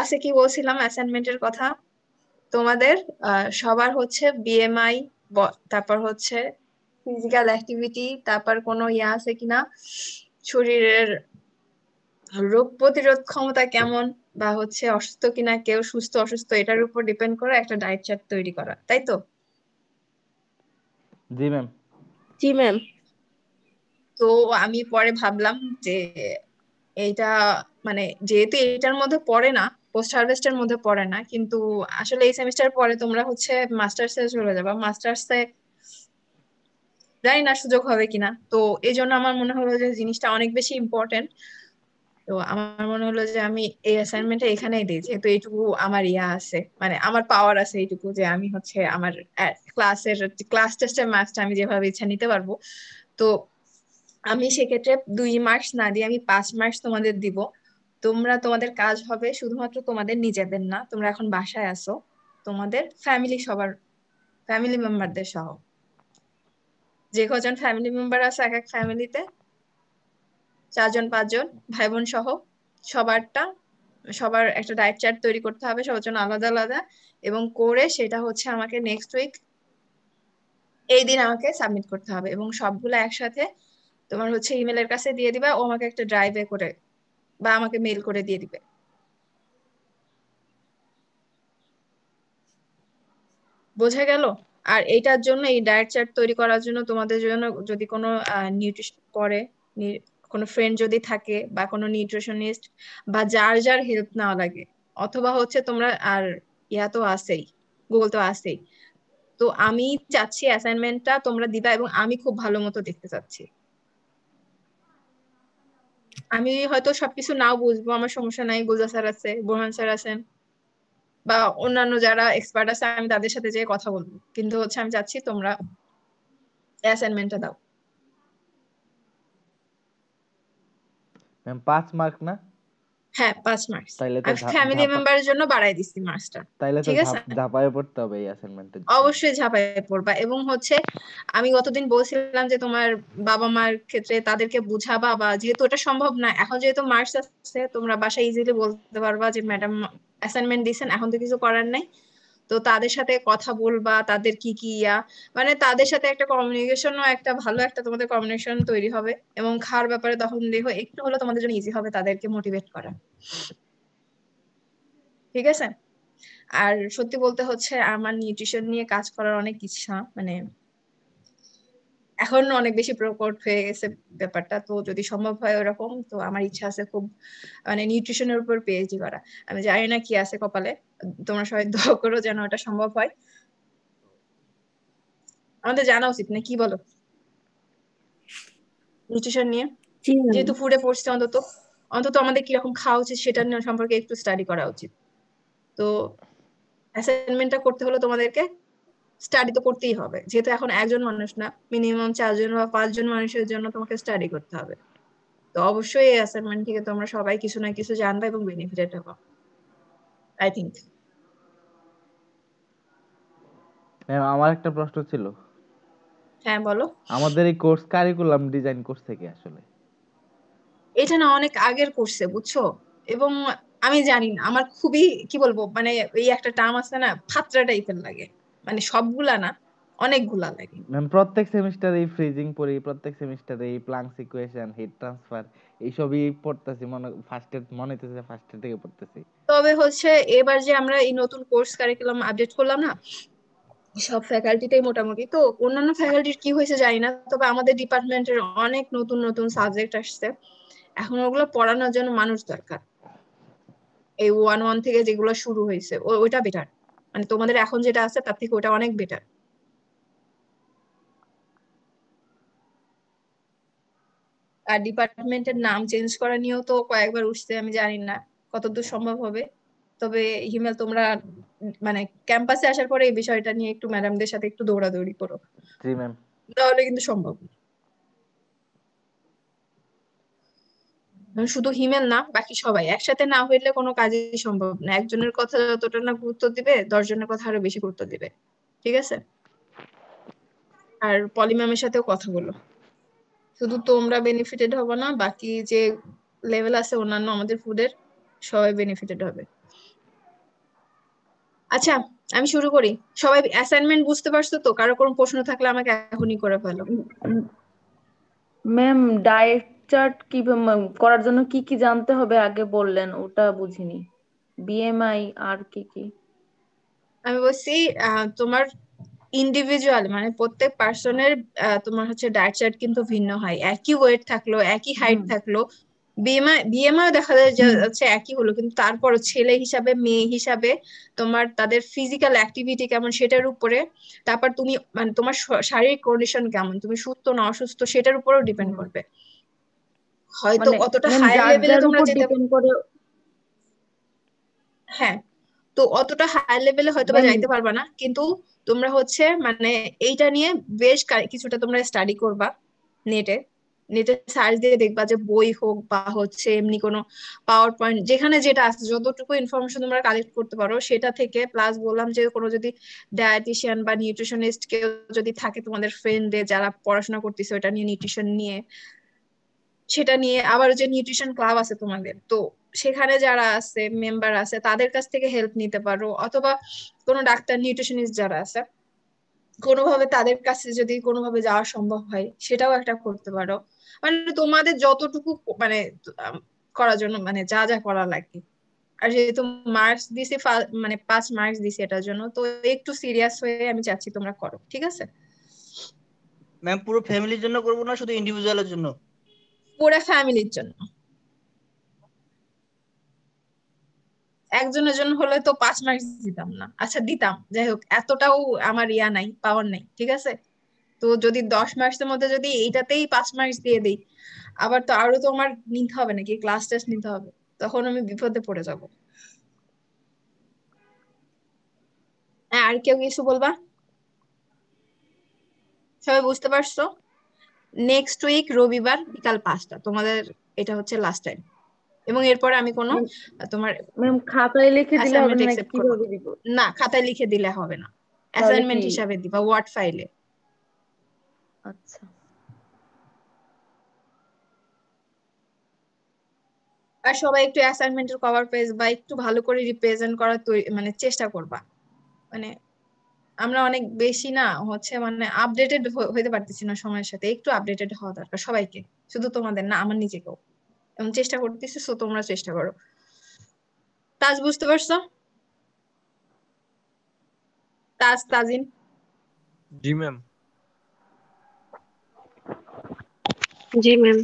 ক্লাসে কি বলছিলাম অ্যাসাইনমেন্টের কথা? তোমাদের সবার হচ্ছে বিএমআই, তারপর হচ্ছে ফিজিক্যাল অ্যাক্টিভিটি, তারপর কোনো ইয়া আছে কিনা, শরীরের রোগ প্রতিরোধ ক্ষমতা কেমন, বা হচ্ছে অসুস্থ কিনা, কেউ সুস্থ অসুস্থ এটার উপর ডিপেন্ড করে একটা ডায়েট চার্ট তৈরি করা, তাই তো? জি ম্যাম। জি ম্যাম। তো আমি পরে ভাবলাম যে এইটা মানে যেহেতু এটার মধ্যে পড়ে না, পোস্ট হারভেস্টের মধ্যে পড়ে না, কিন্তু আসলে এই সেমিস্টার পরে তোমরা হচ্ছে মাস্টার্সে চলে যাবা। মাস্টার্সে জানি না সুযোগ হবে কিনা, তো এই জন্য আমার মনে হলো যে জিনিসটা অনেক বেশি ইম্পর্টেন্ট। তো আমার মনে হলো যে আমি এই অ্যাসাইনমেন্টটা এখানেই দিই, যেহেতু এইটুকু আমার ইয়া আছে, মানে আমার পাওয়ার আছে এইটুকু যে আমি হচ্ছে আমার ক্লাস টেস্টের মার্কসটা আমি যেভাবে ইচ্ছা নিতে পারবো। তো আমি সেক্ষেত্রে 2 মার্কস না দিয়ে আমি 5 মার্কস তোমাদের দিব। তোমরা তোমাদের কাজ হবে শুধুমাত্র তোমাদের নিজেদের না, তোমরা এখন বাসায় আসো, তোমাদের সবার ফ্যামিলি মেম্বারদের সহ, যে কজন ফ্যামিলি মেম্বার আছে এক এক ফ্যামিলিতে, 4 জন 5 জন ভাই বোন সহ, সবারটা সবার একটা ডায়েট চার্ট তৈরি করতে হবে সবার জন্য আলাদা আলাদা, এবং করে সেটা হচ্ছে আমাকে নেক্সট উইক এই দিন আমাকে সাবমিট করতে হবে, এবং সবগুলো একসাথে তোমার হচ্ছে ইমেলের কাছে দিয়ে দিবা, ও আমাকে একটা ড্রাইভে করে বা আমাকে মেল করে দিয়ে দিবে। বোঝা গেল? আর এইটার জন্য, এই ডায়েট চার্ট তৈরি করার জন্য তোমাদের জন্য যদি কোনো নিউট্রিশন পড়ে, কোনো ফ্রেন্ড যদি থাকে বা কোনো নিউট্রিশনিস্ট বা যার যার হেল্প নেওয়া লাগে, অথবা হচ্ছে তোমরা আর ইয়া তো আছেই, গুগল তো আছেই। তো আমি চাচ্ছি অ্যাসাইনমেন্টটা তোমরা দিবা, এবং আমি খুব ভালো মতো দেখতে চাচ্ছি। আমি হয়তো সবকিছু নাও বুঝবো, আমার সমস্যা নাই, গুলজা স্যার আছে, বোরহান স্যার আছেন, বা অন্যান্য যারা এক্সপার্ট আছে আমি তাদের সাথে যেয়ে কথা বলবো, কিন্তু হচ্ছে আমি চাচ্ছি তোমরা অ্যাসাইনমেন্টটা দাও। ম্যাম 5 মার্ক না? হ্যাঁ, 5 মার্কস। তাইলে তো আমি ফ্যামিলি মেম্বারের জন্য বাড়াই দিচ্ছি মার্কসটা। তাইলে তো ঠিক আছে, ঝাঁপায়ে পড়তে হবে এই অ্যাসাইনমেন্টের জন্য। অবশ্যই ঝাঁপায় পড়বা। এবং হচ্ছে আমি গতদিন বলছিলাম যে তোমার বাবা মার ক্ষেত্রে তাদেরকে বুঝাবা, বা যেহেতু ওটা সম্ভব না এখন, যেহেতু মার্কস আছে তোমরা বাসায় ইজিলি বলতে পারবা যে ম্যাডাম অ্যাসাইনমেন্ট দিয়েছেন, এখন তো কিছু করার নাই। তো তাদের সাথে কথা বলবা, তাদের কি কি মানে তাদের সাথে একটা কমিউনিকেশনও, একটা ভালো একটা তোমাদের কমিউনিকেশন তৈরি হবে, এবং খাওয়ার ব্যাপারে তখন দেখো একটু হলো তোমাদের জন্য ইজি হবে তাদেরকে মোটিভেট করা। ঠিক আছে? আর সত্যি বলতে হচ্ছে আমার নিউট্রিশন নিয়ে কাজ করার অনেক ইচ্ছা, মানে এখন অনেক বেশি প্রকট হয়ে গেছে ব্যাপারটা। তো যদি সম্ভব হয় ওরকম, তো আমার ইচ্ছা আছে খুব, মানে নিউট্রিশনের উপর পিএইচডি করা। আমি জানি না কি আছে কপালে, তোমরা সবাই দোয়া করো যেন ওটা সম্ভব হয়। আমাদের জানা উচিত না, কি বলো, নিউট্রিশন নিয়ে? জি ম্যাম। যেহেতু ফুডে পড়ছে, অন্তত অন্তত আমাদের কিরকম খাওয়া উচিত সেটা নিয়ে সম্পর্কে একটু স্টাডি করা উচিত। তো অ্যাসাইনমেন্টটা করতে হলো তোমাদেরকে স্টাডি তো করতেই হবে, যেহেতু এখন একজন মানুষ না, মিনিমাম 4 জন বা 5 জন মানুষের জন্য তোমাকে স্টাডি করতে হবে। তো অবশ্যই এই অ্যাসাইনমেন্ট থেকে তোমরা সবাই কিছু না কিছু জানবে এবং বেনিফিটেড হবে, আই থিংক। ম্যাম আমার একটা প্রশ্ন ছিল। হ্যাঁ, বলো। আমাদের এই কোর্স কারিকুলাম ডিজাইন করছে কি আসলে? এটা না অনেক আগের করছে, বুঝছো? এবং আমি জানি না, আমার খুবই কি বলবো, মানে এই একটা টার্ম আছে না, ফাত্রা টাইপের লাগে, মানে সবগুলা না, অনেকগুলা লাগে। ম্যাম প্রত্যেক সেমিস্টারে এই ফ্রিজিং পড়ি, প্রত্যেক সেমিস্টারে এই প্লাঙ্কস ইকুয়েশন, হিট ট্রান্সফার এইসবই পড়তেছি, মনে হইতেছে ফার্স্ট ইয়ার থেকে পড়তেছি। তবে হচ্ছে এবার যে আমরা এই নতুন কোর্স কারিকুলাম আপডেট করলাম না, সব ফ্যাকাল্টিতেই মোটামুটি, তো অন্যান্য ফ্যাকাল্টির কি হয়েছে জানি না, তবে আমাদের ডিপার্টমেন্টের অনেক নতুন নতুন সাবজেক্ট আসছে। এখন ওগুলো পড়ানোর জন্য মানুষ দরকার। এই 1-1 থেকে যেগুলো শুরু হয়েছে ওইটা বেটার, মানে তোমাদের এখন যেটা আছে তার থেকে ওটা অনেক বেটার। আর ডিপার্টমেন্টের নাম চেঞ্জ করা নিয়েও তো কয়েকবার উঠছে, আমি জানি না কতদূর সম্ভব হবে। তবে হিমেল, তোমরা মানে ক্যাম্পাসে আসার পরে এই বিষয়টা নিয়ে একটু ম্যাডামদের সাথে একটু দৌড়াদৌড়ি করো, জি ম্যাম। তাহলে কিন্তু সম্ভব। শুধু হিমেল না, বাকি সবাই একসাথে না হইলে কোনো কাজই সম্ভব না। একজনের কথা যতটা না গুরুত্ব দিবে, 10 জনের কথা আরো বেশি গুরুত্ব দিবে। ঠিক আছে? আর পলি ম্যামের সাথেও কথা বলো, শুধু তোমরা বেনিফিটেড হবে না, বাকি যে লেভেল আছে অন্যান্য আমাদের ফুডের, সবাই বেনিফিটেড হবে। আচ্ছা, আমি শুরু করি। সবাই অ্যাসাইনমেন্ট বুঝতে পারছো তো? কারো কোনো প্রশ্ন থাকলে আমাকে এখনই করে ফেলো। ম্যাম ডায়েট চার্ট কি করার জন্য কি কি জানতে হবে আগে বললেন, ওটা বুঝিনি। বিএমআই আর কি কি? আমি বলছি তোমার ইন্ডিভিজুয়াল মানে প্রত্যেক পার্সনের তোমার হচ্ছে ডায়েট চার্ট কিন্তু ভিন্ন হয়। একই ওয়েট থাকলো, একই হাইট থাকলো, বিএমআই দেখা যায় যাচ্ছে একই হলো, কিন্তু তারপরও ছেলে হিসাবে মেয়ে হিসাবে তোমার তাদের ফিজিক্যাল অ্যাক্টিভিটি কেমন সেটার উপরে, তারপর তুমি মানে তোমার শারীরিক কন্ডিশন কেমন, তুমি সুস্থ না অসুস্থ সেটার উপরেও ডিপেন্ড করবে। হয়তো মানে অতটা ম্যাম হায়ার যার লেভেলে যার তোমরা উপর যেতে, ডিপেন্ড করে। হ্যাঁ, তো অতটা হাই লেভেলে হয়তো বা ম্যাম যাইতে পারবা না, কিন্তু তোমরা হচ্ছে মানে এইটা নিয়ে বেশ কিছুটা তোমরা স্টাডি করবা নেটে। নেটে সার্চ দিয়ে দেখবা যে বই হোক বা হচ্ছে এমনি কোনো পাওয়ার পয়েন্ট, যেখানে যেটা আছে যতটুকু ইনফরমেশন তোমরা কালেক্ট করতে পারো সেটা থেকে, প্লাস বললাম যে কোনো যদি ডায়েটিশিয়ান বা নিউট্রিশনিস্ট কেউ যদি থাকে তোমাদের ফ্রেন্ডে যারা পড়াশোনা করতেছে ওটা নিয়ে, নিউট্রিশন নিয়ে, সেটা নিয়ে, আবার যে নিউট্রিশন ক্লাব আছে তোমাদের, তো সেখানে যারা আছে মেম্বার আছে তাদের কাছ থেকে হেল্প নিতে পারো, অথবা কোনো ডাক্তার নিউট্রিশনিস্ট যারা আছে কোনোভাবে তাদের কাছে যদি কোনোভাবে যাওয়া সম্ভব হয় সেটাও একটা করতে পারো। মানে তোমাদের যতটুকু মানে আম, করার জন্য মানে যা যা করা লাগে। আর যেহেতু মার্কস দিছি মানে 5 মার্কস দিছি এটার জন্য, তো একটু সিরিয়াস হয়ে আমি চাচ্ছি তোমরা করো, ঠিক আছে? ম্যাম পুরো ফ্যামিলির জন্য করবো না শুধু ইন্ডিভিজুয়ালের জন্য? পুরো ফ্যামিলির জন্য। একজনের জন্য হলে তো 5 মার্কস দিতাম না, আচ্ছা দিতাম, যাই হোক এতটাও আমার ইয়া নাই, পাওয়ার নাই, ঠিক আছে? তো যদি 10 মার্কসের মধ্যে যদি এইটাতেই 5 মার্কস দিয়ে দিই, আবার তো আরো তো আমার নিতে হবে নাকি, ক্লাস টেস্ট নিতে হবে, তখন আমি বিপদে পড়ে যাব। হ্যাঁ, আর কেউ কিছু বলবা? সবাই বুঝতে পারছো? নেক্সট উইক রবিবার বিকাল 5টা তোমাদের, এটা হচ্ছে লাস্ট টাইম, এবং এরপরে আমি কোনো তোমার ম্যাম খাতায় লিখে দিলে হবে অ্যাসাইনমেন্ট না নাকি একসেপ্ট করবো কিভাবে দিব? না, খাতায় লিখে দিলে হবে না, তাহলে কি? অ্যাসাইনমেন্ট হিসাবে দিবা ওয়ার্ড ফাইলে। আচ্ছা আর সবাই একটু অ্যাসাইনমেন্টের কভার পেজ বা একটু ভালো করে রিপ্রেজেন্ট করার মানে চেষ্টা করবা। মানে আমরা অনেক বেশি না হচ্ছে মানে আপডেটেড হইতে পারতেছি না সময়ের সাথে, একটু আপডেটেড হওয়া দরকার সবাইকে, শুধু তোমাদের না, আমার নিজেকেও। আমি চেষ্টা করতেছি, সো তোমরা চেষ্টা করো। তাজ বুঝতে পারছো? তাজ, তাজিন? জি ম্যাম। জি ম্যাম।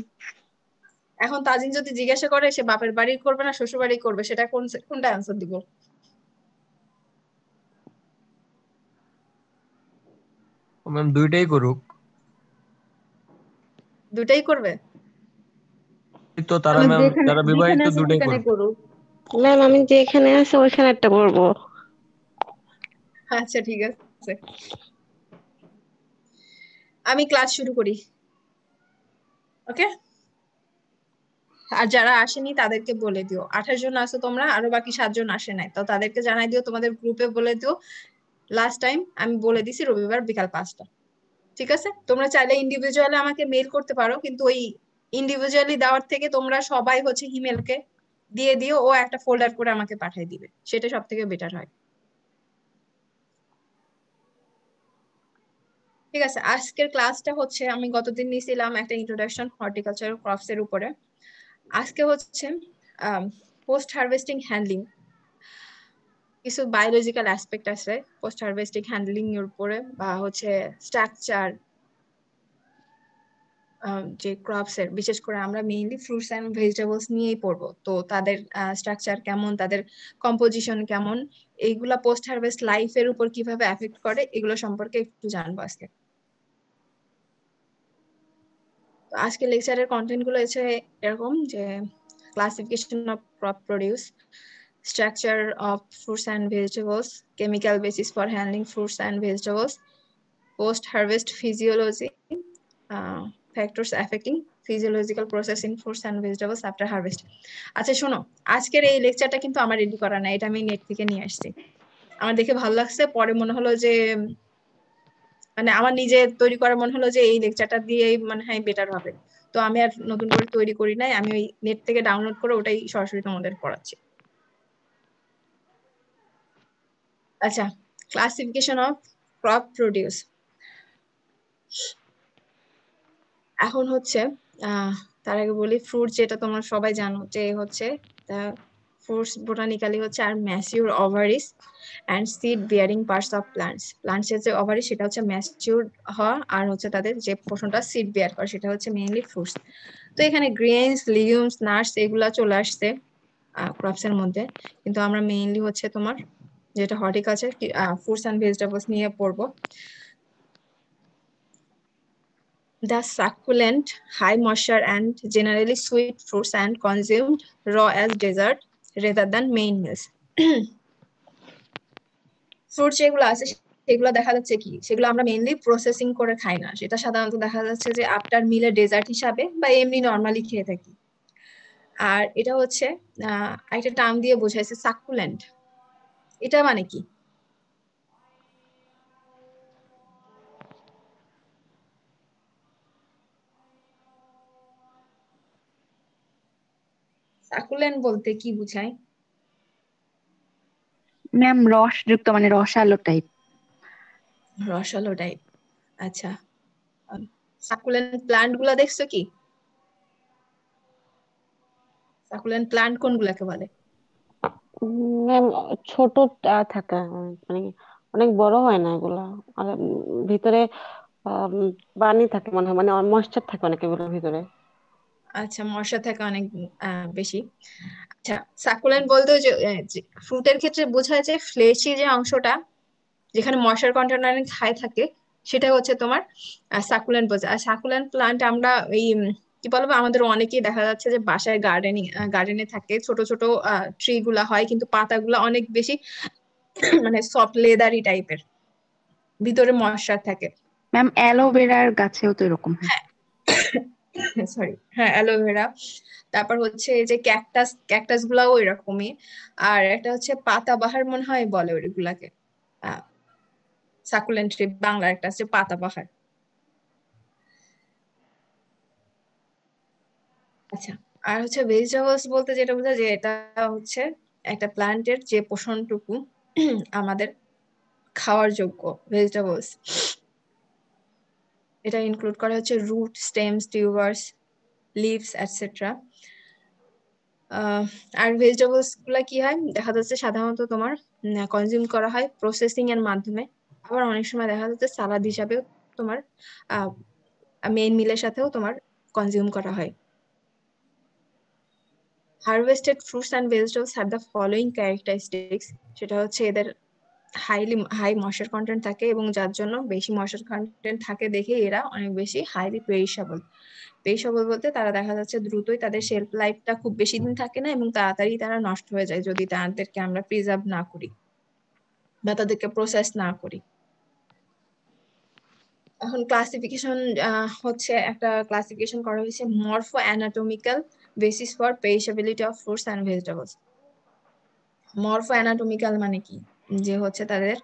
এখন তাজিন যদি জিজ্ঞাসা করে সে বাপের বাড়ি করবে না শ্বশুর বাড়ি করবে, সেটা কোনটা অ্যান্সার দিব? ম্যাম দুইটাই করুক। দুটাই করবে? তো তারা ম্যাম যারা বিবাহিত দুটাই যেখানে করুক। করুক। ম্যাম আমি যেখানে আছে ওইখানে একটা পড়বো। আচ্ছা ঠিক আছে, আমি ক্লাস শুরু করি। ওকে, আর যারা আসেনি তাদেরকে বলে দিও, 28 জন আছো তোমরা, আরো বাকি 7 জন আসে নাই, তো তাদেরকে জানাই দিও, তোমাদের গ্রুপে বলে দিও লাস্ট টাইম আমি বলে দিছি রবিবার বিকাল 5টা। ঠিক আছে? তোমরা চাইলে ইন্ডিভিজুয়ালি আমাকে মেইল করতে পারো, কিন্তু ওই ইন্ডিভিজুয়ালি দেওয়ার থেকে তোমরা সবাই হচ্ছে ইমেলকে দিয়ে দিও, ও একটা ফোল্ডার করে আমাকে পাঠিয়ে দিবে, সেটা সব থেকে বেটার হয়। ঠিক আছে, আজকের ক্লাসটা হচ্ছে আমি গতদিন নিয়েছিলাম একটা ইন্ট্রোডাকশন হর্টিকালচার ক্রপস এর উপরে, আজকে হচ্ছে পোস্ট হারভেস্টিং হ্যান্ডলিং, কিছু বায়োলজিক্যাল অ্যাসপেক্ট আছে পোস্ট হারভেস্টিং হ্যান্ডলিং এর উপরে, বা হচ্ছে স্ট্রাকচার যে ক্রপস এর, বিশেষ করে আমরা মেইনলি ফ্রুটস এন্ড ভেজিটেবলস নিয়েই পড়বো, তো তাদের স্ট্রাকচার কেমন, তাদের কম্পোজিশন কেমন, এইগুলা পোস্ট হারভেস্ট লাইফ এর উপর কিভাবে এফেক্ট করে, এগুলো সম্পর্কে একটু জানবো আজকে। তো আজকে লেকচারের কন্টেন্ট গুলো হচ্ছে এরকম যে classification of crop produce, structure of fruits and vegetables, chemical basis for handling fruits and vegetables, post harvest physiology, factors affecting physiological process in fruits and vegetables after harvest। আচ্ছা শোনো, আজকের এই লেকচারটা কিন্তু আমার রেডি করা না, এটা আমি নেট থেকে নিয়ে আসছি, আমার দেখে ভালো লাগছে, পরে মনে হলো যে মানে আমার নিজে তৈরি করা মনে হলো যে এই লেকচারটা দিয়ে মনে হয় বেটার হবে, তো আমি আর নতুন করে তৈরি করি নাই, আমি ওই নেট থেকে ডাউনলোড করে ওটাই সরাসরি তোমাদের পড়াচ্ছি। আচ্ছা, ক্লাসিফিকেশন অফ ক্রপ প্রডিউস। এখন হচ্ছে তার আগে বলি ফ্রুট, যেটা তোমরা সবাই জানো যে হচ্ছে ফ্রুটস বোটানিক্যালি হচ্ছে আর mature ovaries and seed bearing parts of plants. প্লান্টসের যে ওভারি সেটা হচ্ছে ম্যাচিউর হওয়া, আর হচ্ছে তাদের যে পোর্শনটা সিড বিয়ার করে সেটা হচ্ছে মেইনলি ফ্রুটস। তো এখানে গ্রেনস, লিগুমস, নাটস এগুলা চলে আসছে ক্রপস এর মধ্যে, কিন্তু আমরা মেইনলি হচ্ছে তোমার যেটা হর্টিকালচার ফ্রুটস অ্যান্ড ভেজিটেবলস নিয়ে পড়বো। The succulent, high moisture and generally sweet fruits and consumed raw as dessert rather than main meals. Fruit যেগুলো আছে সেগুলো দেখা যাচ্ছে কি, সেগুলো আমরা মেইনলি প্রসেসিং করে খাই না, সেটা সাধারণত দেখা যাচ্ছে যে আফটার মিলে ডেজার্ট হিসাবে বা এমনি নর্মালি খেয়ে থাকি। আর এটা হচ্ছে একটা টার্ম দিয়ে বোঝাইছে সাকুলেন্ট, এটা মানে কি? সাকুলেন্ট বলতে কি বুঝায়? ম্যাম রসযুক্ত মানে রসালো টাইপ। রসালো টাইপ। আচ্ছা, সাকুলেন্ট প্লান্ট গুলা দেখছো কি? সাকুলেন্ট প্লান্ট কোনগুলাকে বলে? ম্যাম ছোট থাকে, মানে অনেক বড় হয় না এগুলা, আর ভিতরে পানি থাকে মনে হয়, মানে ময়েশ্চার থাকে অনেক এগুলোর ভিতরে। আচ্ছা, মশা থাকে অনেক বেশি। আচ্ছা, সাকুলেন্ট বলতে যে ফ্রুটের ক্ষেত্রে বোঝায় যে ফ্লেশি যে অংশটা যেখানে মশার কন্টেন্ট অনেক হাই থাকে সেটা হচ্ছে তোমার সাকুলেন্ট বোঝায়। আর সাকুলেন্ট প্লান্ট আমরা এই কি বলবো, আমাদের অনেকেই দেখা যাচ্ছে যে বাসায় গার্ডেনে থাকে, ছোট ছোট ট্রি গুলা হয় কিন্তু পাতাগুলা অনেক বেশি মানে সফট লেদারি টাইপের, ভিতরে ময়শ্চার থাকে। ম্যাম অ্যালোভেরার গাছেও তো এরকম হয়। সরি, হ্যাঁ অ্যালোভেরা, তারপর হচ্ছে এই যে ক্যাকটাস গুলাও এরকমই। আর একটা হচ্ছে পাতাবাহার মনে হয় বলে ওইগুলাকে, সাকুলেন্ট ট্রি বাংলার একটা আছে পাতাবাহার। আচ্ছা, আর হচ্ছে ভেজিটেবলস বলতে যেটা বোঝায় যে এটা হচ্ছে একটা প্ল্যান্টের যে পোষণটুকু আমাদের খাওয়ার যোগ্য ভেজিটেবলস, এটা ইনক্লুড করা হচ্ছে root, stems, tubers, leaves etcetera. আর ভেজিটেবলস গুলা কি হয় দেখা যাচ্ছে সাধারণত তোমার কনজিউম করা হয় প্রসেসিং এর মাধ্যমে, আবার অনেক সময় দেখা যাচ্ছে সালাদ হিসাবে তোমার মেইন মিলের সাথেও তোমার কনজিউম করা হয়। Harvested fruits and vegetables have the following characteristics, সেটা হচ্ছে এদের হাই ময়েশ্চার কন্টেন্ট থাকে, এবং যার জন্য বেশি ময়েশ্চার কন্টেন্ট থাকে দেখে এরা অনেক বেশি হাইলি পেরিশেবল। পেরিশেবল বলতে তারা দেখা যাচ্ছে দ্রুতই তাদের শেলফ লাইফটা খুব বেশি দিন থাকে না, এবং তাড়াতাড়ি তারা নষ্ট হয়ে যায় যদি তাদেরকে আমরা প্রিজার্ভ না করি বা তাদেরকে প্রসেস না করি। এখন ক্লাসিফিকেশন হচ্ছে একটা ক্লাসিফিকেশন করা হয়েছে morpho anatomical basis for perishability of fruits and vegetables. Morpho anatomical মানে কি, যে হচ্ছে তাদের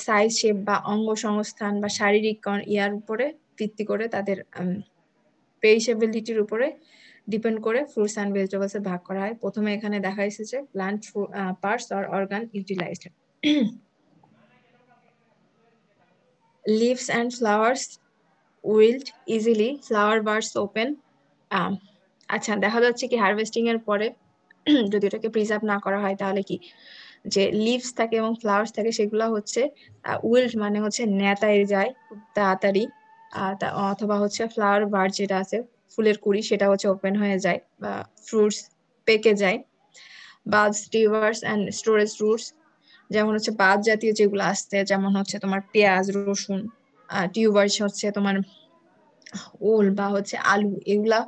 সাইজ, শেপ বা অঙ্গ সংস্থান বা শারীরিক ইয়ার উপরে ভিত্তি করে তাদের পেরিশেবিলিটির উপরে ডিপেন্ড করে ফ্রুটস অ্যান্ড ভেজিটেবলস এর ভাগ করা হয়। প্রথমে এখানে দেখা এসেছে plant parts or organ utilised. Leaves and flowers wilt easily, flower buds open. আচ্ছা, দেখা যাচ্ছে কি হারভেস্টিং এর পরে যদি এটাকে প্রিজার্ভ না করা হয় তাহলে কি যে লিভস থাকে এবং ফ্লাওয়ার্স থাকে সেগুলা হচ্ছে উইল্ড মানে হচ্ছে নেতায় যায় খুব তাড়াতাড়ি, অথবা হচ্ছে ফ্লাওয়ার বার্ড যেটা আছে ফুলের কুড়ি সেটা হচ্ছে ওপেন হয়ে যায় বা ফ্রুটস পেকে যায়। Bulbs, tubers and storage roots, যেমন হচ্ছে বাল্ব জাতীয় যেগুলো আসছে যেমন হচ্ছে তোমার পেঁয়াজ, রসুন, টিউবার্স হচ্ছে তোমার ওল বা হচ্ছে আলু, এগুলা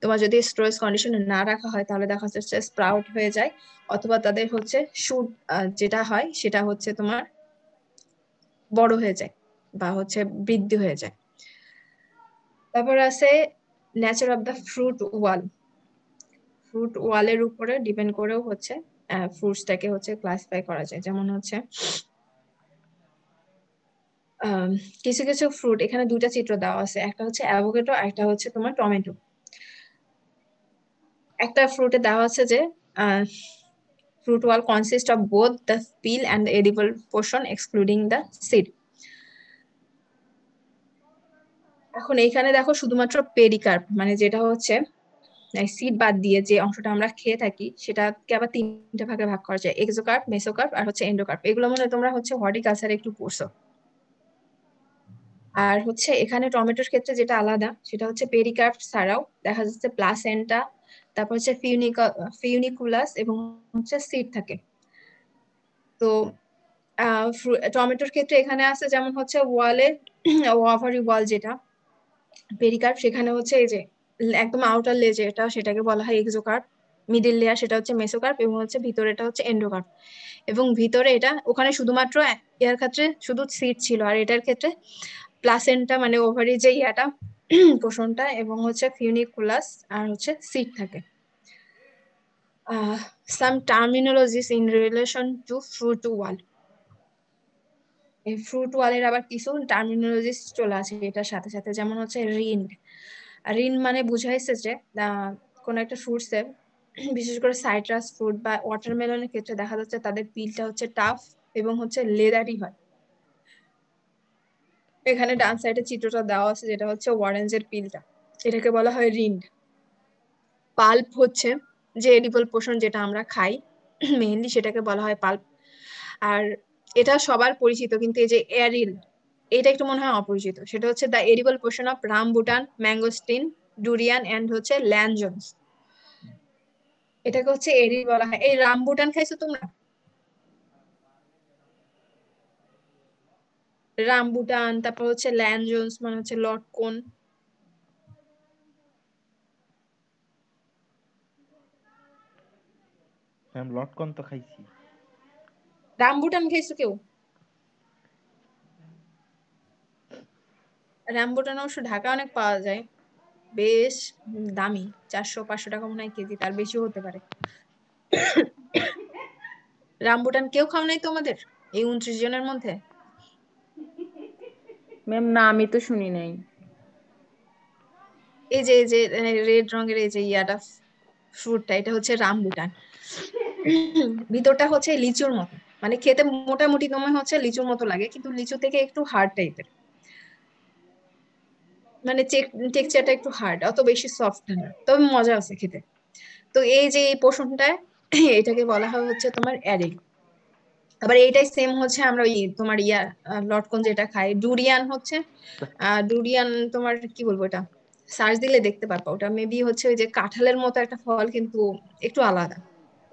তোমার যদি স্টোরেজ কন্ডিশনে না রাখা হয় তাহলে দেখা যাচ্ছে স্প্রাউট হয়ে যায়, অথবা তাদের হচ্ছে শুট যেটা হয় সেটা হচ্ছে তোমার বড় হয়ে যায় বা হচ্ছে বৃদ্ধি হয়ে যায়। তারপর আছে nature of the fruit wall. Fruit ওয়ালের উপরে ডিপেন্ড করেও হচ্ছে ফ্রুটসটাকে হচ্ছে ক্লাসিফাই করা যায়। যেমন হচ্ছে কিছু কিছু ফ্রুট, এখানে দুইটা চিত্র দেওয়া আছে, একটা হচ্ছে অ্যাভোকাডো, একটা হচ্ছে তোমার টমেটো। একটা ফ্রুটে দেওয়া আছে যে fruit wall consists of both the peel and the edible portion excluding the seed. এখন এইখানে দেখো শুধুমাত্র পেরিকার্প মানে যেটা হচ্ছে সিড বাদ দিয়ে যে অংশটা আমরা খেয়ে থাকি সেটাকে আবার তিনটা ভাগে ভাগ করা যায়, এক্সোকার্প, মেসোকার্প আর হচ্ছে এন্ডোকার্প। এগুলো মনে হয় তোমরা হচ্ছে হর্টিকালচারে একটু পড়ছো। আর হচ্ছে এখানে টমেটোর ক্ষেত্রে যেটা আলাদা সেটা হচ্ছে পেরিকার্প ছাড়াও দেখা যাচ্ছে প্লাসেন্টা, তারপর হচ্ছে ফিউনিকুলাস এবং হচ্ছে সিড থাকে। তো টমেটোর ক্ষেত্রে এখানে আছে যেমন হচ্ছে ওয়ালে ওভারি ওয়াল যেটা পেরিকার্প, সেখানে হচ্ছে এই যে একদম আউটার লেজ এটা সেটাকে বলা হয় এক্সোকার্প, মিডিল লেয়ার সেটা হচ্ছে মেসোকার্প এবং হচ্ছে ভিতরে এটা হচ্ছে এন্ডোকার্প। এবং ভিতরে এটা ওখানে শুধুমাত্র এর ক্ষেত্রে শুধু সিড ছিল, আর এটার ক্ষেত্রে প্লাসেন্টা মানে ওভারি যে ইয়াটা পোষণটা এবং হচ্ছে ফিউনিকুলাস আর হচ্ছে সিড থাকে। some terminologies in relation to fruit wall. এই ফ্রুট ওয়ালের আবার কিছু টার্মিনোলজিস চলে আসে এটার সাথে সাথে, যেমন হচ্ছে রিন্ড। রিন্ড মানে বুঝাইছে যে কোন একটা ফ্রুটসের বিশেষ করে সাইট্রাস ফ্রুট বা ওয়াটারমেলনের ক্ষেত্রে দেখা যাচ্ছে তাদের পিলটা হচ্ছে টাফ এবং হচ্ছে লেদারি হয়। এখানে ডান সাইডে চিত্রটা দেওয়া আছে যেটা হচ্ছে অরেঞ্জের পিলটা, এটাকে বলা হয় রিন্ড। পাল্প হচ্ছে যে এডিবল পোর্শন যেটা আমরা খাই মেইনলি সেটাকে বলা হয় পাল্প। আর এটা সবার পরিচিত, কিন্তু এই যে এরিল এটা একটু মনে হয় অপরিচিত, সেটা হচ্ছে the edible portion of rambutan, mangosteen, durian and হচ্ছে ল্যানজন্স। এটাকে হচ্ছে এরিল বলা হয়। এই রামবুটান খাইছো তোমরা? রামবুটান, তারপর হচ্ছে ল্যানজন্স মানে হচ্ছে লটকন। ম্যাম লটকন তো খাইছি। রামবুটান খাইছো কেউ? রামবুটান অবশ্য ঢাকা অনেক পাওয়া যায়, বেশ দামি, 400-500 টাকা মনে হয় কেজি, তার বেশিও হতে পারে। রামবুটান কেউ খাও নাই তোমাদের এই 29 জনের মধ্যে? ম্যাম না, আমি তো শুনি নাই। এই যে রেড রঙের এই যে ইয়াটা ফ্রুটটা, এটা হচ্ছে রামবুটান। ভিতরটা হচ্ছে লিচুর মতো, মানে খেতে মোটামুটি তোমার হচ্ছে লিচুর মতো লাগে, কিন্তু লিচু থেকে একটু হার্ড টাইপের, মানে টেক্সচারটা একটু হার্ড, অত বেশি সফট না, তবে মজা আছে খেতে। তো এই যে এই পোর্শনটা এটাকে বলা হয় হচ্ছে তোমার অ্যারিল। আবার এইটাই সেম হচ্ছে আমরা ওই তোমার লটকন যেটা খাই, ডুরিয়ান হচ্ছে ডুরিয়ান তোমার কি বলবো, এটা সার্চ দিলে দেখতে পারবো। ওটা মেবি হচ্ছে ওই যে কাঁঠালের মতো একটা ফল, কিন্তু একটু আলাদা।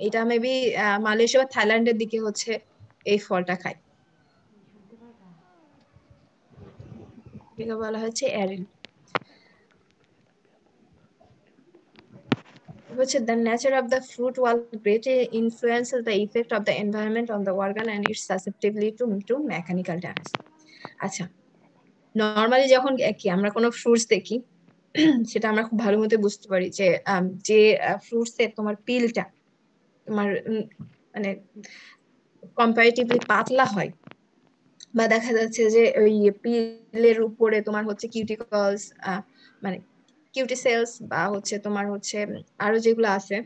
এটা মেবি মালয়েশিয়া বা থাইল্যান্ডের দিকে হচ্ছে এই ফলটা খায়, এটাকে বলা হচ্ছে অ্যারিল। হচ্ছে the nature of the fruit wall greatly influences the effect of the environment on the organ and its susceptibility to mechanical damage. আচ্ছা, নর্মালি যখন কি আমরা কোনো ফ্রুটস দেখি সেটা আমরা খুব ভালো মতো বুঝতে পারি যে যে ফ্রুটস এর তোমার পিলটা তোমার মানে কম্পারেটিভলি পাতলা হয়, বা দেখা যাচ্ছে যে ওই পিলের উপরে তোমার হচ্ছে কিউটিকলস মানে কিউটিসেলস বা হচ্ছে তোমার হচ্ছে আরো যেগুলো আছে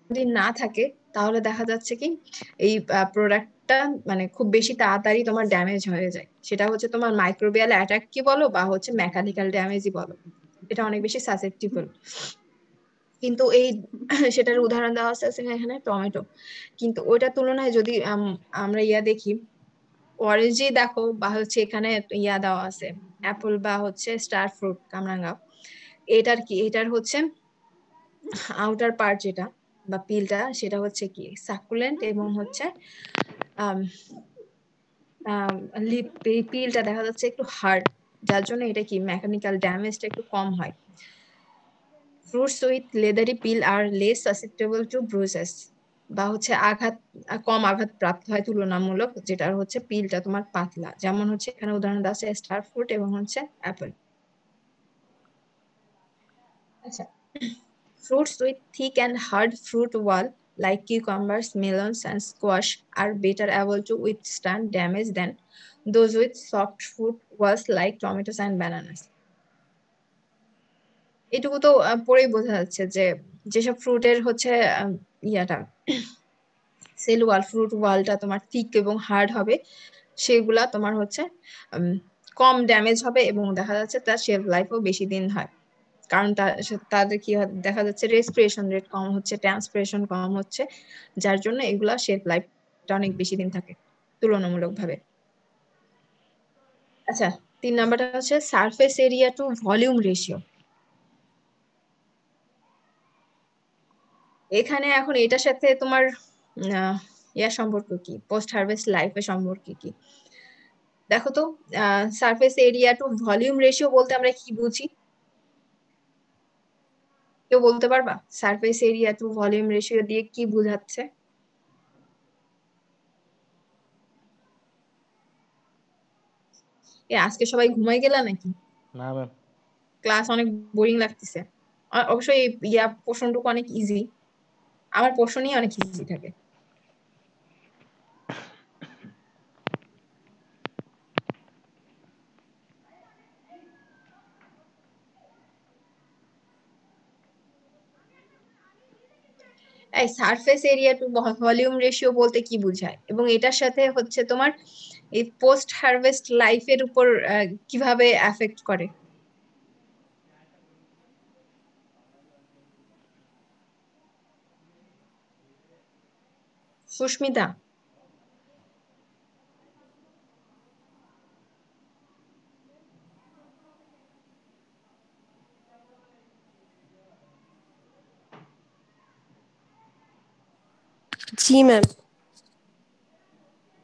যদি না থাকে, তাহলে দেখা যাচ্ছে কি এই প্রোডাক্টটা মানে খুব বেশি তাড়াতাড়ি তোমার ড্যামেজ হয়ে যায়। সেটা হচ্ছে তোমার মাইক্রোবিয়াল অ্যাটাক কি বলো বা হচ্ছে মেকানিক্যাল ড্যামেজই বলো, এটা অনেক বেশি সাসেপ্টিবল। কিন্তু এই সেটার উদাহরণ দেওয়া আছে এখানে টমেটো, কিন্তু ওইটার তুলনায় যদি আমরা দেখি অরেঞ্জে দেখো, বা হচ্ছে এখানে দেওয়া আছে অ্যাপল বা হচ্ছে স্টার ফ্রুট কামরাঙ্গা, এটার কি এটার হচ্ছে আউটার পার্ট যেটা বা পিলটা সেটা হচ্ছে কি সাকুলেন্ট এবং হচ্ছে পিলটা দেখা যাচ্ছে একটু হার্ড, যার জন্য এটা কি মেকানিক্যাল ড্যামেজটা একটু কম হয়। Fruits with leathery peel are less susceptible to bruises, বা হচ্ছে কম আঘাত প্রাপ্ত হয় তুলনামূলক, যেটার হচ্ছে পিলটা তোমার পাতলা, যেমন হচ্ছে এখানে উদাহরণ দেওয়া আছে স্টার ফ্রুট এবং হচ্ছে অ্যাপল। আচ্ছা, fruits with thick and hard fruit wall like cucumbers, melons, and squash are better able to withstand damage than those with soft fruit walls like tomatoes and bananas. এটুকু তো পরেই বোঝা যাচ্ছে যে যেসব ফ্রুটের হচ্ছে ইয়াটা সেল ওয়াল, ফ্রুট ওয়ালটা তোমার থিক এবং হার্ড হবে, সেগুলা তোমার হচ্ছে কম ড্যামেজ হবে এবং দেখা যাচ্ছে তার শেলফ লাইফও বেশি দিন হয়। কারণ তাদের কি হয়, দেখা যাচ্ছে রেসপিরেশন রেট কম হচ্ছে, ট্রান্সপিরেশন কম হচ্ছে, যার জন্য এগুলা শেলফ লাইফটা অনেক বেশি দিন থাকে তুলনামূলকভাবে। আচ্ছা, 3 নাম্বারটা হচ্ছে surface area to volume ratio. এখানে এখন এটার সাথে তোমার ইয়ার সম্পর্ক কি, পোস্ট হারভেস্ট লাইফের সম্পর্ক কি? দেখো তো, surface area to volume ratio বলতে আমরা কি বুঝি? কেউ বলতে পারবা surface area to volume ratio দিয়ে কি বোঝাচ্ছে? আজকে সবাই ঘুমাই গেলা নাকি? না ম্যাম। ক্লাস অনেক বোরিং লাগতেছে। অবশ্যই পোর্শনটুকু অনেক ইজি, আমার পোর্শনই অনেক ইজি থাকে। এই surface area to volume ratio বলতে কি বোঝায়, এবং এটার সাথে হচ্ছে তোমার এই পোস্ট হারভেস্ট লাইফের উপর কিভাবে এফেক্ট করে? সুস্মিতা? জি ম্যাম।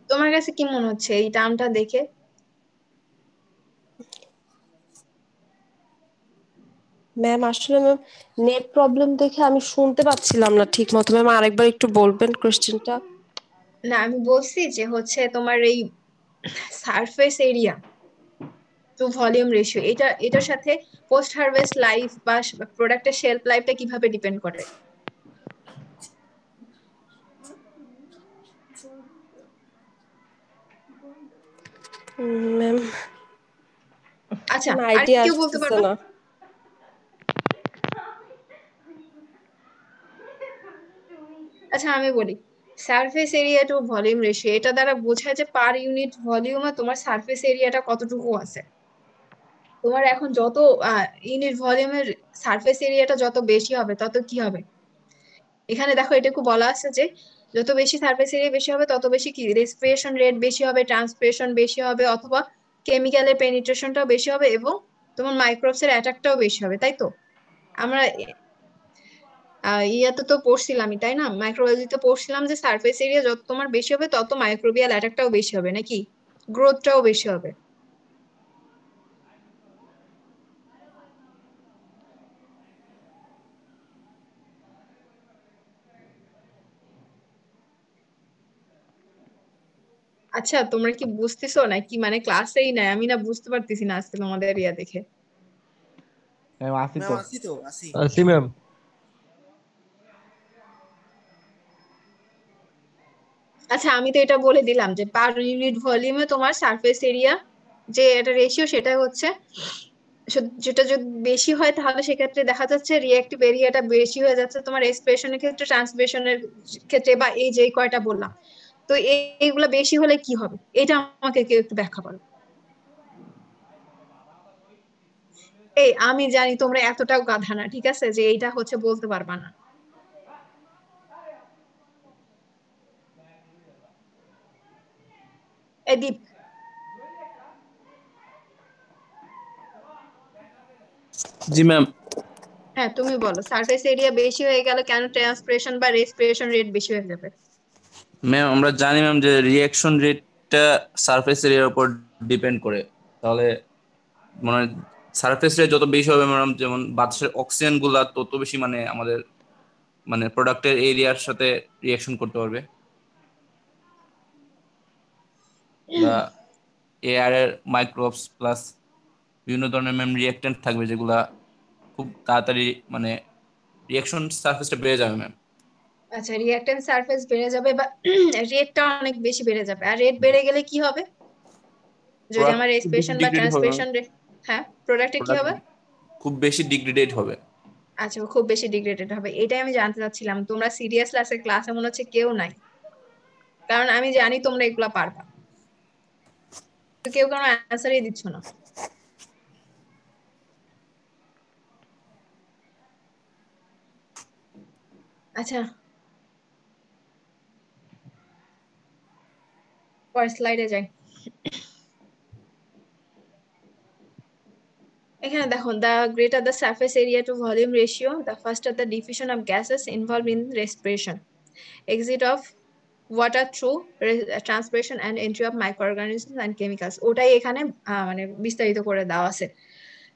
তোমার কাছে কি মনে হচ্ছে এই টার্মটা দেখে? ম্যাম আসলে ম্যাম নেট প্রবলেম দেখে আমি শুনতে পাচ্ছিলাম না ঠিক মতো। ম্যাম আরেকবার একটু বলবেন কোশ্চেনটা? না, আমি বলছি যে হচ্ছে তোমার এই surface area to volume ratio, এটার সাথে পোস্ট হারভেস্ট লাইফ বা প্রোডাক্টের শেলফ লাইফটা কিভাবে ডিপেন্ড করে? ম্যাম আচ্ছা, আর আইডিয়া কেউ বলতে আসতেছে পারবে? না। আচ্ছা, আমি বলি, surface area to volume ratio এটা দ্বারা বোঝায় যে পার ইউনিট ভলিউমে তোমার সারফেস এরিয়াটা কতটুকু আছে। তোমার এখন যত ইউনিট ভলিউমের সারফেস এরিয়াটা যত বেশি হবে তত কি হবে? এখানে দেখো এটুকু বলা আছে যে যত বেশি সারফেস এরিয়া বেশি হবে তত বেশি কি রেসপিরেশন রেট বেশি হবে, ট্রান্সপিরেশন বেশি হবে, অথবা কেমিক্যালের পেনিট্রেশনটাও বেশি হবে, এবং তোমার মাইক্রোবস এর অ্যাটাকটাও বেশি হবে, তাই তো? আমরা ইয়াতে তো পড়ছিলামই, তাই না? মাইক্রোবায়োলজিতে পড়ছিলাম যে সারফেস এরিয়া যত তোমার বেশি হবে তত মাইক্রোবিয়াল অ্যাটাকটাও বেশি হবে, নাকি গ্রোথটাও বেশি হবে। আচ্ছা, তোমরা কি বুঝতেছো নাকি মানে ক্লাসেই নাই? আমি না বুঝতে পারতেছি না আজকে তোমাদের ইয়া দেখে। ম্যাম আসি তো। আসি ম্যাম। আচ্ছা, আমি তো এটা বলে দিলাম যে পার ইউনিট ভলিউমে তোমার সারফেস এরিয়া যে এটা রেশিও, সেটা হচ্ছে যেটা যদি বেশি হয় তাহলে সেক্ষেত্রে দেখা যাচ্ছে রিঅ্যাক্টিভ এরিয়াটা বেশি হয়ে যাচ্ছে তোমার রেসপিরেশনের ক্ষেত্রে, ট্রান্সপিরেশনের ক্ষেত্রে, বা এই যে কয়টা বললাম। তো এইগুলা বেশি হলে কি হবে, এটা আমাকে কেউ একটু ব্যাখ্যা করো। এই আমি জানি তোমরা এতটাও গাধা না, ঠিক আছে, যে এইটা হচ্ছে বলতে পারবা না। দীপ? জি ম্যাম। হ্যাঁ, তুমি বলো, সারফেস এরিয়া বেশি হয়ে গেলে কেন ট্রান্সপিরেশন বা রেসপিরেশন রেট বেশি হয়ে যাবে? ম্যাম আমরা জানি ম্যাম যে রিঅ্যাকশন রেটটা সারফেস এরিয়ার উপর ডিপেন্ড করে। তাহলে মানে সারফেস এরিয়া যত বেশি হবে ম্যাম, যেমন বাতাসের অক্সিজেন গুলা তত বেশি মানে আমাদের মানে প্রোডাক্টের এরিয়ার সাথে রিঅ্যাকশন করতে পারবে, বা এয়ারের মাইক্রোবস প্লাস বিভিন্ন ধরনের ম্যাম রিঅ্যাক্টেন্ট থাকবে যেগুলা খুব তাড়াতাড়ি মানে রিঅ্যাকশন সারফেসটা বেড়ে যাবে ম্যাম। আচ্ছা, রিঅ্যাকট্যান্ট সারফেস বেড়ে যাবে বা রেটটা অনেক বেশি বেড়ে যাবে, আর রেট বেড়ে গেলে কি হবে যদি প্রোডাক্ট আমার খুব বেশি রেসপিরেশন বা ডিগ্রেড হবে ম্যাম। Transpiration rate? হ্যাঁ, প্রোডাক্টে কি প্রোডাক্ট হবে? খুব বেশি ডিগ্রেডেড হবে। আচ্ছা খুব বেশি ডিগ্রেডেড হবে, এটাই আমি জানতে চাচ্ছিলাম। তোমরা সিরিয়াস ক্লাসে মনে হচ্ছে কেউ নাই, কারণ আমি জানি তোমরা এগুলা পারবা, তো কেউ কোনো অ্যান্সারই দিচ্ছ না। আচ্ছা পরের স্লাইডে যাই। এখানে দেখো, the greater the surface area to volume ratio, the faster the diffusion of gases involved in respiration, exit of water through transpiration and entry of microorganisms and chemicals। ওটাই এখানে মানে বিস্তারিত করে দেওয়া আছে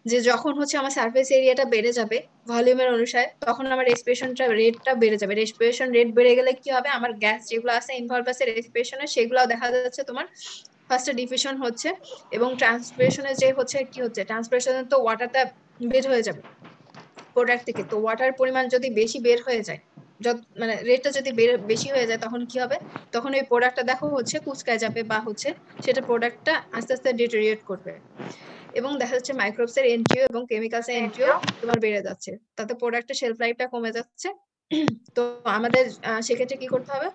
যে যখন হচ্ছে আমার সারফেস এরিয়াটা বেড়ে যাবে ভলিউমের অনুসারে, তখন আমার রেসপিরেশনটা রেটটা বেড়ে যাবে। রেসপিরেশন রেট বেড়ে গেলে কি হবে, আমার গ্যাস যেগুলো আছে ইনভলভ আছে রেসপিরেশনে, সেগুলো দেখা যাচ্ছে তোমার ফার্স্টে ডিফিউশন হচ্ছে, এবং ট্রান্সপিরেশনে যে হচ্ছে কি হচ্ছে, ট্রান্সপিরেশনে তো ওয়াটারটা বের হয়ে যাবে প্রোডাক্ট থেকে। তো ওয়াটার পরিমাণ যদি বেশি বের হয়ে যায়, মানে রেটটা যদি বেশি হয়ে যায়, তখন কি হবে, তখন ওই প্রোডাক্টটা দেখো হচ্ছে কুচকায় যাবে, বা হচ্ছে সেটা প্রোডাক্টটা আস্তে আস্তে ডিটেরিয়েট করবে, এবং দেখা যাচ্ছে মাইক্রোবস এর এন্ট্রিও এবং কেমিক্যালস এর এন্ট্রিও তোমার বেড়ে যাচ্ছে, তাতে প্রোডাক্টের শেলফ লাইফটা কমে যাচ্ছে। তো আমাদের সেক্ষেত্রে কি করতে হবে,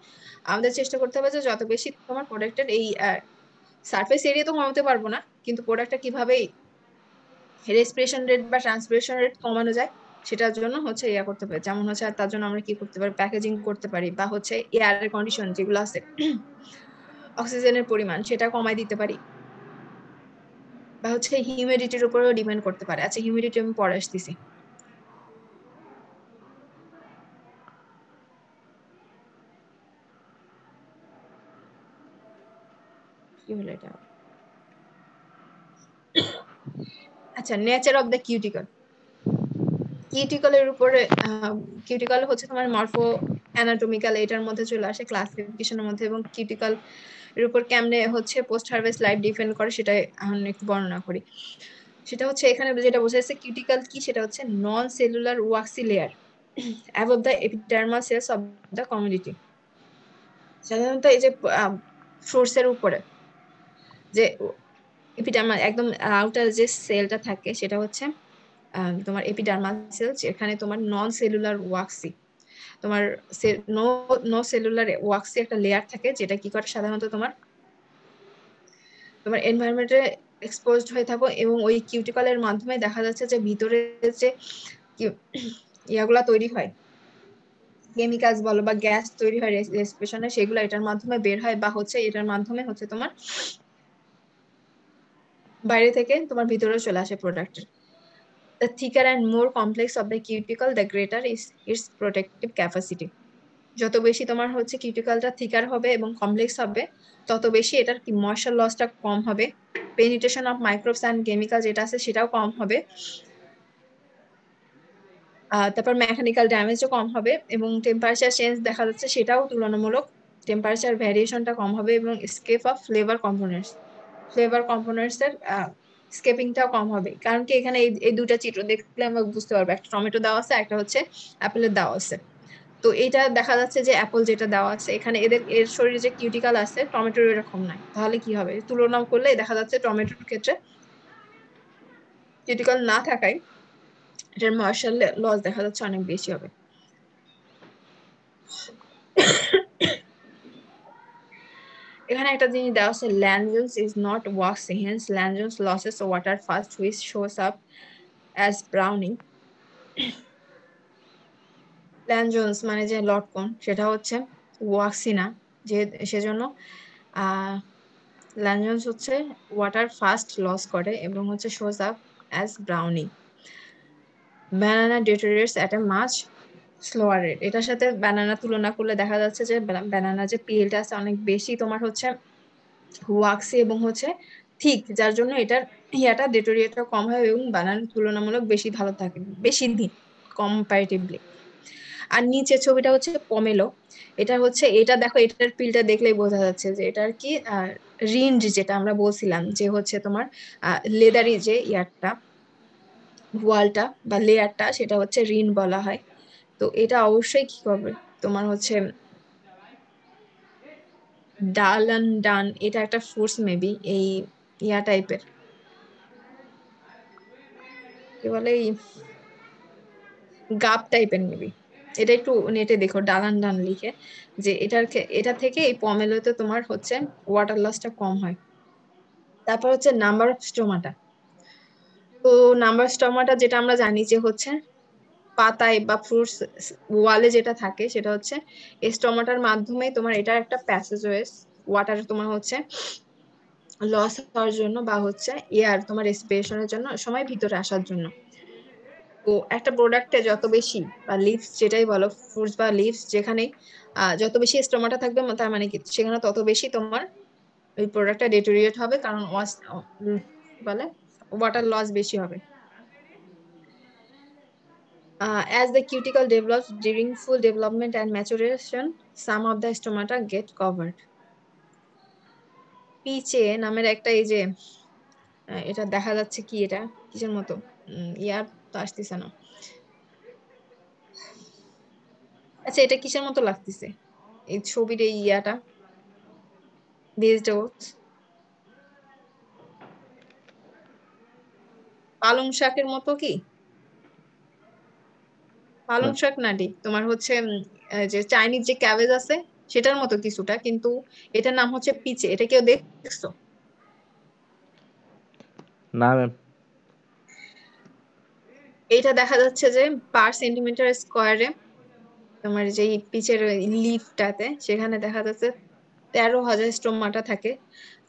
আমাদের চেষ্টা করতে হবে যে যত বেশি তোমার প্রোডাক্টের এই সারফেস এরিয়া তো কমাতে পারবো না, কিন্তু প্রোডাক্টটা কিভাবে রেসপিরেশন রেট বা ট্রান্সপিরেশন রেট কমানো যায় সেটার জন্য হচ্ছে ইয়া করতে পারি। যেমন হচ্ছে তার জন্য আমরা কি করতে পারি, প্যাকেজিং করতে পারি, বা হচ্ছে এয়ারের কন্ডিশন যেগুলো আছে অক্সিজেনের পরিমাণ সেটা কমাই দিতে পারি, বা হচ্ছে হিউমিডিটির উপরেও ডিপেন্ড করতে পারে। আচ্ছা হিউমিডিটি আমি পরে আসতেছি। কি হলো এটা? আচ্ছা নেচার অফ দ্য কিউটিকল। কিউটিকলের উপরে কিউটিকল হচ্ছে তোমার মরফো অ্যানাটমিক্যাল, এটার মধ্যে চলে আসে ক্লাসিফিকেশনের মধ্যে, এবং কিউটিকল এর উপর কেমনে হচ্ছে পোস্ট হারভেস্ট লাইফ ডিপেন্ড করে সেটা এখন একটু বর্ণনা করি। সেটা হচ্ছে এখানে যেটা বোঝাচ্ছে কিউটিকল কি, সেটা হচ্ছে non cellular waxy layer above the epidermal cells of the community. সাধারণত এই যে ফ্রুটস এর উপরে যে এপিডার্মাল একদম আউটার যে সেলটা থাকে সেটা হচ্ছে তোমার এপিডার্মাল সেল, যেখানে তোমার নন সেলুলার ওয়াক্সি, তোমার নো সেলুলার ওয়াক্সি একটা লেয়ার থাকে, যেটা কি করে সাধারণত তোমার এনভায়রনমেন্টে এক্সপোজড হয়ে থাকো, এবং ওই কিউটিকলের মাধ্যমে দেখা যাচ্ছে যে ভিতরে যে ইয়াগুলা তৈরি হয়, কেমিক্যালস বলো বা গ্যাস তৈরি হয় রেসপিরেশনে, সেগুলো এটার মাধ্যমে বের হয়, বা হচ্ছে এটার মাধ্যমে হচ্ছে তোমার বাইরে থেকে তোমার ভিতরে চলে আসে প্রোডাক্টের। The thicker and more complex of the cuticle, the greater is its protective capacity. যত বেশি তোমার হচ্ছে কিউটিকলটা থিকার হবে এবং কমপ্লেক্স হবে, তত বেশি এটার কি ময়েশ্চার লসটা কম হবে, penetration of microbes and chemical যেটা আছে সেটাও কম হবে, তারপর মেকানিক্যাল ড্যামেজও কম হবে, এবং টেম্পারেচার চেঞ্জ দেখা যাচ্ছে সেটাও তুলনামূলক টেম্পারেচার ভ্যারিয়েশনটা কম হবে, এবং স্কেপ অফ ফ্লেভার কম্পোনেন্টস এর স্কেপিংটাও কম হবে। কারণ কি এখানে এই দুটা চিত্র দেখলে আমরা বুঝতে পারবো, একটা টমেটো দেওয়া আছে, একটা হচ্ছে অ্যাপেলের দেওয়া আছে। তো এটা দেখা যাচ্ছে যে অ্যাপল যেটা দেওয়া আছে এখানে এর শরীরে যে কিউটিকাল আছে টমেটোর এরকম নাই, তাহলে কি হবে, তুলনা করলে দেখা যাচ্ছে টমেটোর ক্ষেত্রে কিউটিকাল না থাকায় এটার ময়েশ্চার লস দেখা যাচ্ছে অনেক বেশি হবে। এখানে একটা জিনিস দেওয়া আছে, Langerhans is not waxy, hence Langerhans losses water fast which shows up as browning. Langerhans মানে যে লটকন সেটা হচ্ছে ওয়াক্সি না, যে সেজন্য Langerhans হচ্ছে ওয়াটার ফাস্ট লস করে এবং হচ্ছে shows up as browning. Banana deteriorates at a much slower rate. এটার সাথে ব্যানানা তুলনা করলে দেখা যাচ্ছে যে ব্যানানা যে পিলটা আছে অনেক বেশি তোমার হচ্ছে ওয়াক্সি এবং হচ্ছে ঠিক, যার জন্য এটার ইয়াটা ডেটোরিয়েটটা কম হয় এবং বানান তুলনামূলক বেশি ভালো থাকে বেশি দিন কম্পারেটিভলি। আর নিচে ছবিটা হচ্ছে পমেলো, এটা হচ্ছে এটা দেখো, এটার পিলটা দেখলেই বোঝা যাচ্ছে যে এটার কি রিন্ড যেটা আমরা বলছিলাম যে হচ্ছে তোমার লেদারি যে ইয়ারটা ওয়ালটা বা লেয়ারটা সেটা হচ্ছে রিন বলা হয়। তো এটা অবশ্যই কি করবে তোমার হচ্ছে ডান, এটা একটা ফোর্স মেবি এই ইয়া টাইপের, কি বলে গাব টাইপের মেবি। এটা একটু নেটে দেখো ডালান ডান লিখে, যে এটা থেকে এই পমেলোতে তোমার হচ্ছে ওয়াটার লসটা কম হয়। তারপর হচ্ছে নাম্বার অফ স্টোমাটা। তো নাম্বার স্টোমাটা যেটা আমরা জানি যে হচ্ছে পাতায় বা ফ্রুটস ওয়ালে যেটা থাকে সেটা হচ্ছে এই স্টোমাটার মাধ্যমে তোমার এটা একটা প্যাসেজওয়েজ ওয়াটার তোমার হচ্ছে লস হওয়ার জন্য বা হচ্ছে এয়ার তোমার রেসপিরেশনের জন্য সময় ভিতরে আসার জন্য। তো একটা প্রোডাক্টে যত বেশি বা লিভস যেটাই বলো ফ্রুটস বা লিভস যেখানে যত বেশি স্টোমাটা থাকবে তার মানে কি সেখানে তত বেশি তোমার ওই প্রোডাক্টটা ডেটোরিয়েট হবে, কারণ বলে ওয়াটার লস বেশি হবে। As the cuticle develops during full development and maturation, some of the stomata get covered. পিচে নামের একটা এই যে এটা দেখা যাচ্ছে কি, এটা কিসের মতো ইয়ার তো আসতেছে না। আচ্ছা এটা কিসের মতো লাগতেছে এই ছবির এই ইয়াটা? ভেজিটেবলস, পালং শাকের মতো কি? পালং শাক না ঠিক, তোমার হচ্ছে যে চাইনিজ যে ক্যাবেজ আছে সেটার মতো কিছুটা, কিন্তু এটার নাম হচ্ছে পিচে। এটা কেউ দেখছো? না ম্যাম। এইটা দেখা যাচ্ছে যে পার সেন্টিমিটার স্কোয়ারে তোমার যে পিচের লিফটাতে সেখানে দেখা যাচ্ছে 13,000 স্টোমাটা থাকে,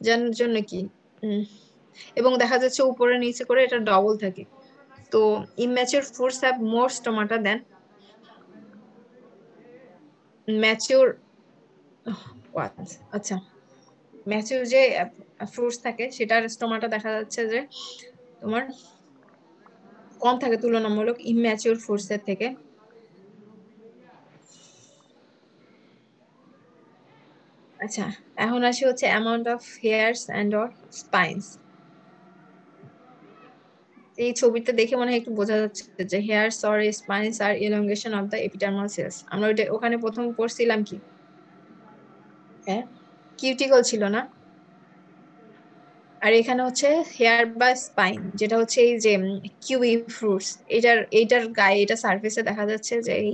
যার জন্য কি এবং দেখা যাচ্ছে উপরে নিচে করে এটা ডবল থাকে। তো immature fruits have more stomata than mature ones. আচ্ছা ম্যাচিউর যে ফ্রুটস থাকে সেটার স্টোমাটা দেখা যাচ্ছে যে তোমার কম থাকে তুলনামূলক ইম্যাচিউর ফ্রুটস এর থেকে। আচ্ছা এখন আসি হচ্ছে amount of hairs and or spines. এই ছবিটা দেখে মনে হয় একটু বোঝা যাচ্ছে যে hairs or spines are elongation of the epidermal cells. আমরা ওখানে প্রথম পড়ছিলাম কি, হ্যাঁ কিউটিকল ছিল না? আর এখানে হচ্ছে হেয়ার বা স্পাইন, যেটা হচ্ছে এই যে কিউই ফ্রুটস, এইটার গায়ে এটা সারফেসে দেখা যাচ্ছে যে এই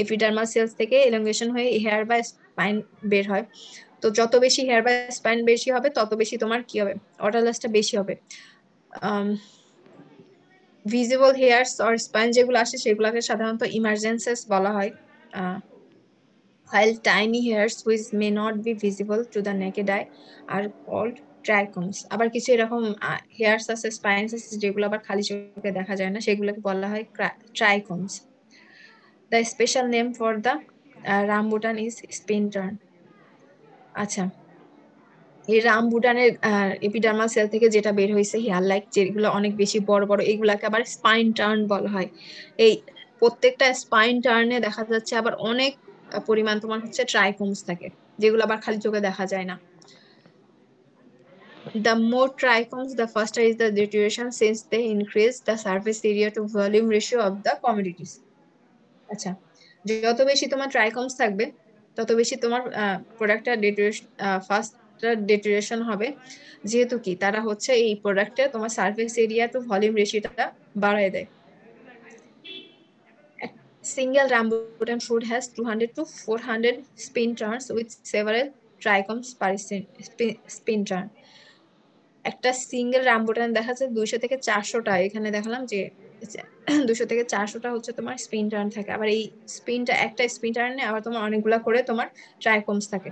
এপিডার্মাল সেলস থেকে এলংগেশন হয়ে হেয়ার বা স্পাইন বের হয়। তো যত বেশি হেয়ার বা স্পাইন বেশি হবে তত বেশি তোমার কি হবে, ওয়াটার লসটা বেশি হবে। ভিজিবল হেয়ারস অর স্পাইন যেগুলো আসে সেগুলোকে সাধারণত ইমার্জেন্সেস বলা হয়, while tiny hairs which may not be visible to the naked eye are called trichomes. আবার কিছু এরকম হেয়ারস আছে, স্পাইনস আছে যেগুলো আবার খালি চোখে দেখা যায় না, সেগুলোকে বলা হয় trichomes. The special name for the rambutan is spintern. আচ্ছা এই রামবুটানের এপিডার্মাল সেল থেকে যেটা বের হয়েছে হেয়ার লাইক যেগুলো অনেক বেশি বড় বড়, এগুলাকে আবার স্পাইন টার্ন বলা হয়। এই প্রত্যেকটা স্পাইন টার্নে দেখা যাচ্ছে আবার অনেক পরিমাণ তোমার হচ্ছে ট্রাইকোমস থাকে, যেগুলো আবার খালি চোখে দেখা যায় না। The more trichomes, the faster is the deterioration since they increase the surface area to volume ratio of the commodities. আচ্ছা যত বেশি তোমার ট্রাইকমস থাকবে তত বেশি তোমার প্রোডাক্টটা ডেটোরিয়েশন হবে, যেহেতু কি তারা হচ্ছে এই প্রোডাক্টে তোমার সারফেস এরিয়া টু ভলিউম রেশিওটা বাড়ায় দেয়। Single rambutan fruit has 200 to 400 spin turns with several trichomes per spin turn. একটা সিঙ্গেল রামবুটান দেখা যাচ্ছে 200 থেকে 400টা, এখানে দেখালাম যে 200 থেকে 400টা হচ্ছে তোমার স্পিন টার্ন থাকে। আবার এই একটা স্পিন টার্নে আবার তোমার অনেকগুলা করে তোমার ট্রাইকোমস থাকে।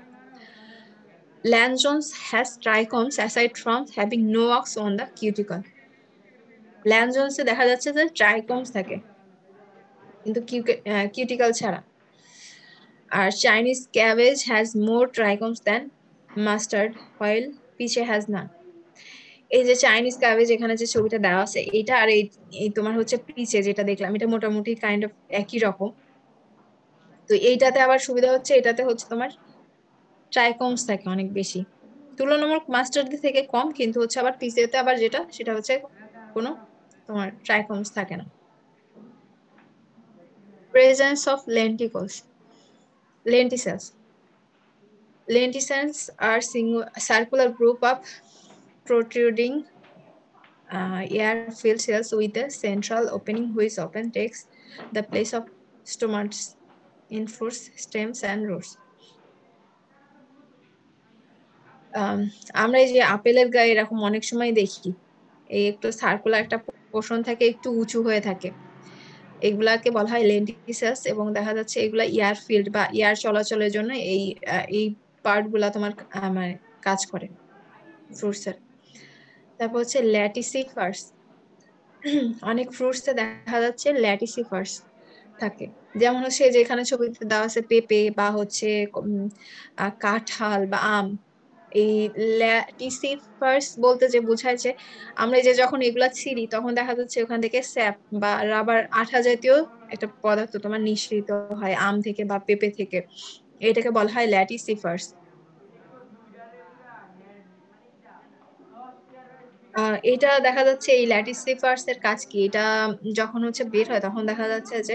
Lanzones has trichomes aside from having no ox on the cuticle. Lanzones এ দেখা যাচ্ছে যে ট্রাইকোমস থাকে কিন্তু কিউটিকল ছাড়া। আর Chinese cabbage has more trichomes than mustard, while peach has none. এই যে চাইনিজ ক্যাবেজ এখানে যে ছবিটা দেওয়া আছে এটা আর এই তোমার হচ্ছে পিচে যেটা দেখলাম এটা মোটামুটি কাইন্ড অফ একই রকম। তো এইটাতে আবার সুবিধা হচ্ছে এটাতে হচ্ছে তোমার ট্রাইকোমস থাকে অনেক বেশি, তুলনামূলক মাস্টার্ড থেকে কম, কিন্তু হচ্ছে আবার পিচেতে আবার যেটা সেটা হচ্ছে কোনো তোমার ট্রাইকোমস থাকে না। Presence of lenticels. Lenticels are circular group of protruding air-filled cells with a central opening which often takes the place of stomachs in fruits, stems and roots. আমরা এই যে আপেলের গায়ে এরকম অনেক সময় দেখি এই একটু সার্কুলার একটা পোর্শন থাকে, একটু উঁচু হয়ে থাকে, এগুলাকে বলা হয় লেন্টিসাস, এবং দেখা যাচ্ছে এগুলা এয়ার ফিল্ড বা এয়ার চলাচলের জন্য এই পার্ট গুলা তোমার মানে কাজ করে ফ্রুটস এর। তারপর হচ্ছে ল্যাটিসিফার্স, অনেক ফ্রুটস এ দেখা যাচ্ছে ল্যাটিসিফার্স থাকে, যেমন হচ্ছে যেখানে ছবিতে দেওয়া আছে পেঁপে বা হচ্ছে কাঁঠাল বা আম। এই ল্যাটিসিফার্স বলতে যে বোঝায় যে আমরা যে যখন এগুলা ছিঁড়ি তখন দেখা যাচ্ছে ওখান থেকে স্যাপ বা রাবার আঠা জাতীয় একটা পদার্থ তোমার নিঃসৃত হয় আম থেকে বা পেঁপে থেকে, এটাকে বলা হয় ল্যাটিসিফার্স। এটা দেখা যাচ্ছে এই ল্যাটিসিফার্স এর কাজ কি, এটা যখন হচ্ছে বের হয় তখন দেখা যাচ্ছে যে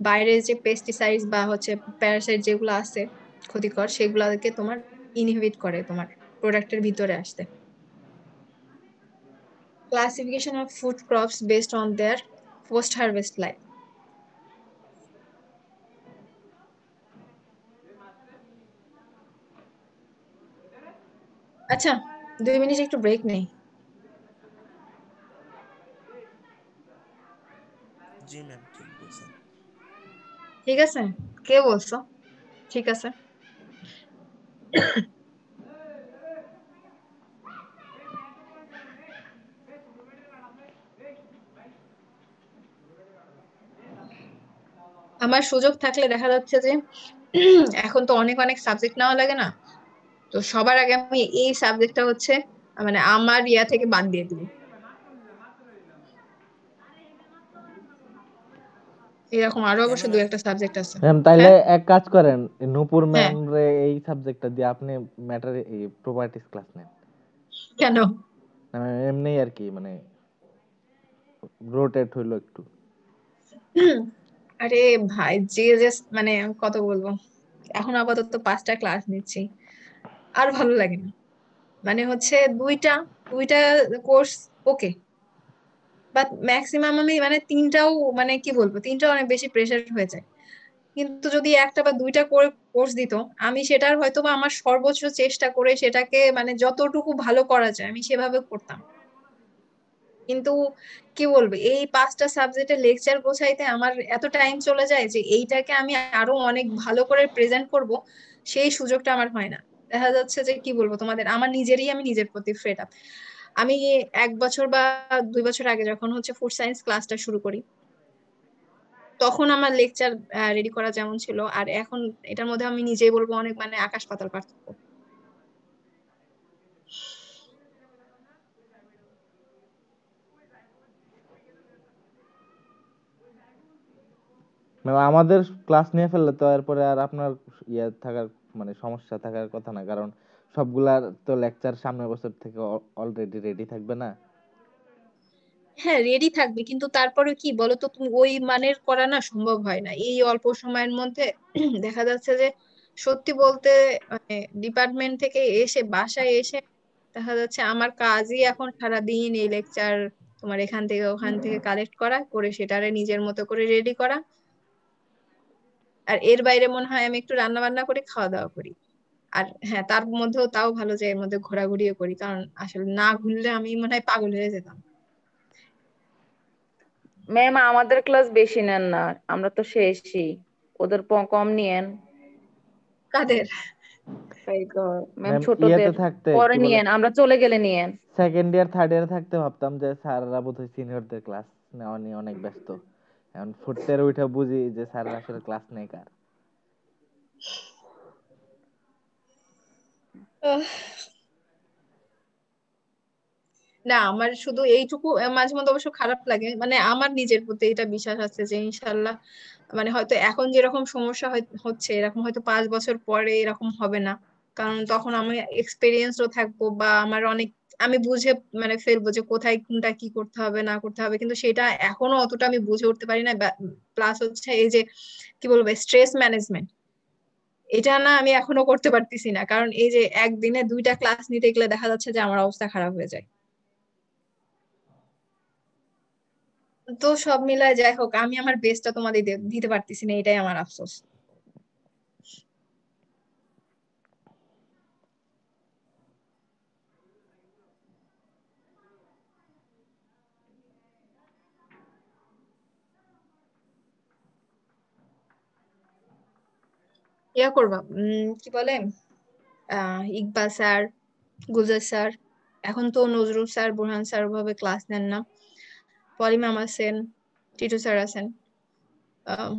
বাইরের যে পেস্টিসাইডস বা হচ্ছে প্যারাসাইট যেগুলো আছে ক্ষতিকর সেগুলোকে তোমার ইনহিবিট করে তোমার প্রোডাক্টের ভিতরে আসতে। Classification of food crops based on their post-harvest life. আচ্ছা 2 মিনিট একটু ব্রেক নেই। জি ম্যাম ঠিক বলছেন। ঠিক আছে, কে বলছো ঠিক আছে? আমার সুযোগ থাকলে দেখা যাচ্ছে যে এখন তো অনেক অনেক সাবজেক্ট নেওয়া লাগে না, তো সবার আগে আমি এই সাবজেক্টটা হচ্ছে মানে আমার ইয়া থেকে বাদ দিয়ে দিব। এরকম আরো অবশ্য দু একটা সাবজেক্ট আছে। ম্যাম তাইলে এক কাজ করেন, নূপুর হ্যাঁ। ম্যাম রে এই সাবজেক্টটা দিয়ে আপনি ম্যাটার এই প্রপার্টিস ক্লাস নেন। কেন? এমনি আর কি, মানে রোটেট হইলো একটু। আরে ভাই যে মানে কত বলবো, এখন আপাতত 5টা ক্লাস নিচ্ছি, আর ভালো লাগে না। মানে হচ্ছে দুইটা কোর্স ওকে, বাট ম্যাক্সিমাম আমি মানে 3টাও মানে কি বলবো 3টাও অনেক বেশি প্রেসার হয়ে যায়। কিন্তু যদি একটা বা দুইটা করে কোর্স দিত আমি সেটার হয়তো বা আমার সর্বোচ্চ চেষ্টা করে সেটাকে মানে যতটুকু ভালো করা যায় আমি সেভাবে করতাম। কিন্তু কি বলবো এই 5টা সাবজেক্টের লেকচার গোছাইতে আমার এত টাইম চলে যায় যে এইটাকে আমি আরো অনেক ভালো করে প্রেজেন্ট করব সেই সুযোগটা আমার হয় না। দেখা যাচ্ছে যে কি বলবো তোমাদের, আমার নিজের প্রতি ফেড আপ। আমি 1 বছর বা 2 বছর আগে যখন হচ্ছে ফুড সায়েন্স ক্লাসটা শুরু করি তখন আমার লেকচার রেডি করা যেমন ছিল আর এখন এটার মধ্যে আমি নিজেই বলবো অনেক মানে আকাশ পাতাল পার্থক্য। আমাদের ক্লাস নিয়ে ফেললে তো এরপরে আর আপনার ইয়ে থাকার মানে সমস্যা থাকার কথা না, কারণ সবগুলার তো লেকচার সামনের বছর থেকে অলরেডি রেডি থাকবে না। হ্যাঁ রেডি থাকবে, কিন্তু তারপরে কি বলতো তুমি ওই মানের করা না সম্ভব হয় না এই অল্প সময়ের মধ্যে। দেখা যাচ্ছে যে সত্যি বলতে মানে ডিপার্টমেন্ট থেকে এসে বাসায় এসে দেখা যাচ্ছে আমার কাজই এখন সারাদিন এই লেকচার তোমার এখান থেকে ওখান থেকে কালেক্ট করা করে সেটারে নিজের মতো করে রেডি করা, আর এর বাইরে মনে হয় আমি একটু রান্না বান্না করে খাওয়া দাওয়া করি। আর হ্যাঁ তার মধ্যেও তাও ভালো যে এর মধ্যে ঘোরাঘুরিও করি, কারণ আসলে না ঘুরলে আমি মনে হয় পাগল হয়ে যেতাম। ম্যাম আমাদের ক্লাস বেশি নেন না, আমরা তো শেষই, ওদের কম নিয়েন। কাদের? তাই তো ম্যাম ম্যাম ছোটদের ইয়েতে থাকতে পরে কি বলে নিয়েন, আমরা চলে গেলে নিয়েন। সেকেন্ড ইয়ার থার্ড ইয়ারে থাকতে ভাবতাম যে স্যাররা বোধহয় সিনিয়রদের ক্লাস নেওয়া নিয়ে অনেক ব্যস্ত, এখন ফোর্থ ইয়ারে ওইটা বুঝি যে স্যাররা আসলে ক্লাস নেই কার। না আমার শুধু এইটুকু মাঝে মধ্যে অবশ্য খারাপ লাগে, মানে আমার নিজের প্রতি এটা বিশ্বাস আছে যে ইনশাল্লাহ মানে হয়তো এখন যেরকম সমস্যা হচ্ছে এরকম হয়তো 5 বছর পরে এরকম হবে না, কারণ তখন আমি এক্সপেরিয়েন্সও থাকবো বা আমার অনেক আমি বুঝে মানে ফেলবো যে কোথায় কোনটা কি করতে হবে না করতে হবে, কিন্তু সেটা এখনো অতটা আমি বুঝে উঠতে পারি না। প্লাস হচ্ছে এই যে কি বলবো স্ট্রেস ম্যানেজমেন্ট, এটা না আমি এখনো করতে পারতেছি না, কারণ এই যে একদিনে 2টা ক্লাস নিতে গেলে দেখা যাচ্ছে যে আমার অবস্থা খারাপ হয়ে যায়। তো সব মিলায় যাই হোক, আমি আমার বেস্টটা তোমাদের দিতে পারতেছি না, এটাই আমার আফসোস। ইয়া করবা, কি বলে, ইকবাল স্যার, গুলজার স্যার, এখন তো নজরুল স্যার, বুরহান স্যার ওভাবে ক্লাস নেন না, পলি ম্যাম আছেন, টিটু স্যার আছেন, আহ,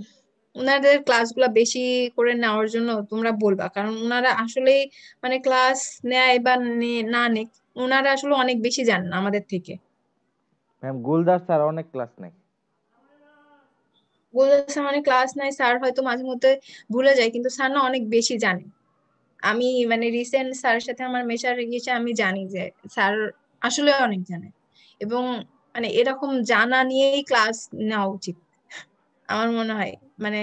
ওনাদের ক্লাসগুলো বেশি করে নেওয়ার জন্য তোমরা বলবা, কারণ ওনারা আসলে মানে ক্লাস নেয় বা না নেক, ওনারা আসলে অনেক বেশি জানেন আমাদের থেকে। ম্যাম গুলজার স্যার অনেক ক্লাস নেয়। গুলজার স্যার অনেক ক্লাস নেয়, স্যার হয়তো মাঝে মধ্যে ভুলে যায়, কিন্তু স্যার না অনেক বেশি জানে। আমি মানে রিসেন্ট স্যারের সাথে আমার মেশার গিয়েছে, আমি জানি যে স্যার আসলে অনেক জানে, এবং মানে এরকম জানা নিয়েই ক্লাস নেওয়া উচিত আমার মনে হয়। মানে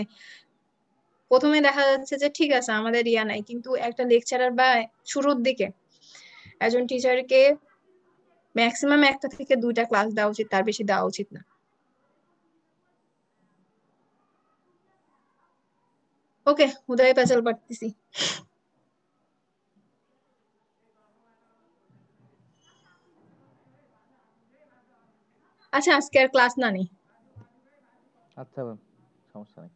প্রথমে দেখা যাচ্ছে যে ঠিক আছে আমাদের ইয়া নাই, কিন্তু একটা লেকচারার বা শুরুর দিকে একজন টিচারকে ম্যাক্সিমাম একটা থেকে দুইটা ক্লাস দেওয়া উচিত, তার বেশি দেওয়া উচিত না। ওকে, হুদাই পেঁচাল পারতেছি। আচ্ছা, আজকে আর ক্লাস না নেই। আচ্ছা ম্যাম, সমস্যা নেই।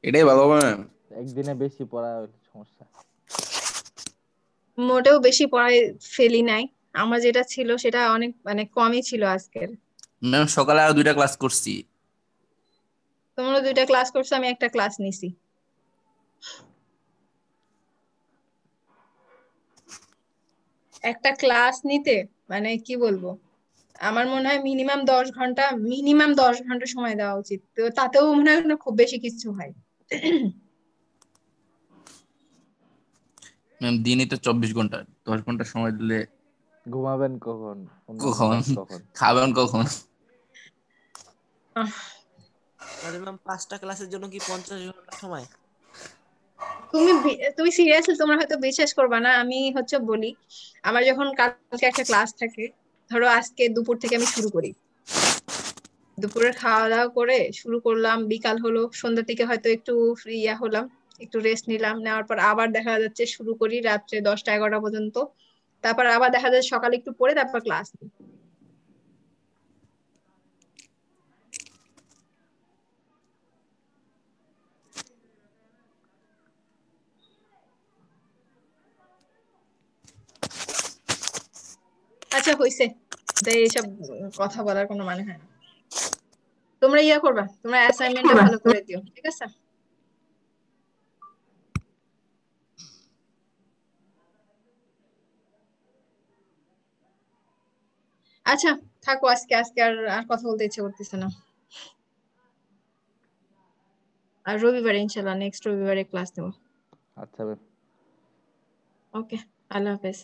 এটাই ভালো হবে ম্যাম। একদিনে বেশি পড়া হলে সমস্যা। মোটেও বেশি পড়ায় ফেলি নাই, আমার যেটা ছিল সেটা অনেক মানে কমই ছিল আজকের। ম্যাম সকালে আরো 2টা ক্লাস করছি। তোমরা দুইটা ক্লাস করছো, আমি একটা ক্লাস নিছি। একটা ক্লাস নিতে মানে কি বলবো, আমার মনে হয় মিনিমাম 10 ঘন্টা সময় দেওয়া উচিত, তো তাতেও মনে হয় না খুব বেশি কিছু হয়। ম্যাম দিনই তো 24 ঘন্টা, 10 ঘন্টা সময় দিলে ঘুমাবেন কখন, অন্যান্য কখন কাজ কখন? খাবেন কখন? আহ, তাহলে ম্যাম 5টা ক্লাসের জন্য কি 50 ঘন্টা সময়? তুমি সিরিয়াসলি, তোমরা হয়তো বিশ্বাস করবা না, আমি হচ্ছে বলি, আমার যখন কালকে একটা ক্লাস থাকে, ধরো আজকে দুপুর থেকে আমি শুরু করি, দুপুরে খাওয়া দাওয়া করে শুরু করলাম, বিকাল হলো, সন্ধ্যার দিকে হয়তো একটু ফ্রি হলাম, একটু রেস্ট নিলাম, নেওয়ার পর আবার দেখা যাচ্ছে শুরু করি রাত্রে 10টা 11টা পর্যন্ত, তারপর আবার দেখা যাচ্ছে সকালে একটু পড়ে তারপর ক্লাস। আচ্ছা হইছে, তাই এসব কথা বলার কোনো মানে হয় না। তোমরা ইয়া করবা, তোমরা অ্যাসাইনমেন্টটা ভালো করে দিও, ঠিক আছে? আচ্ছা, থাকো, আজকে আজকে আর আর কথা বলতে ইচ্ছে করতেছে না। আর রবিবারে ইনশাল্লাহ, নেক্সট রবিবারে ক্লাস দেবো। আচ্ছা ম্যাম। ওকে, আল্লাহ হাফেজ।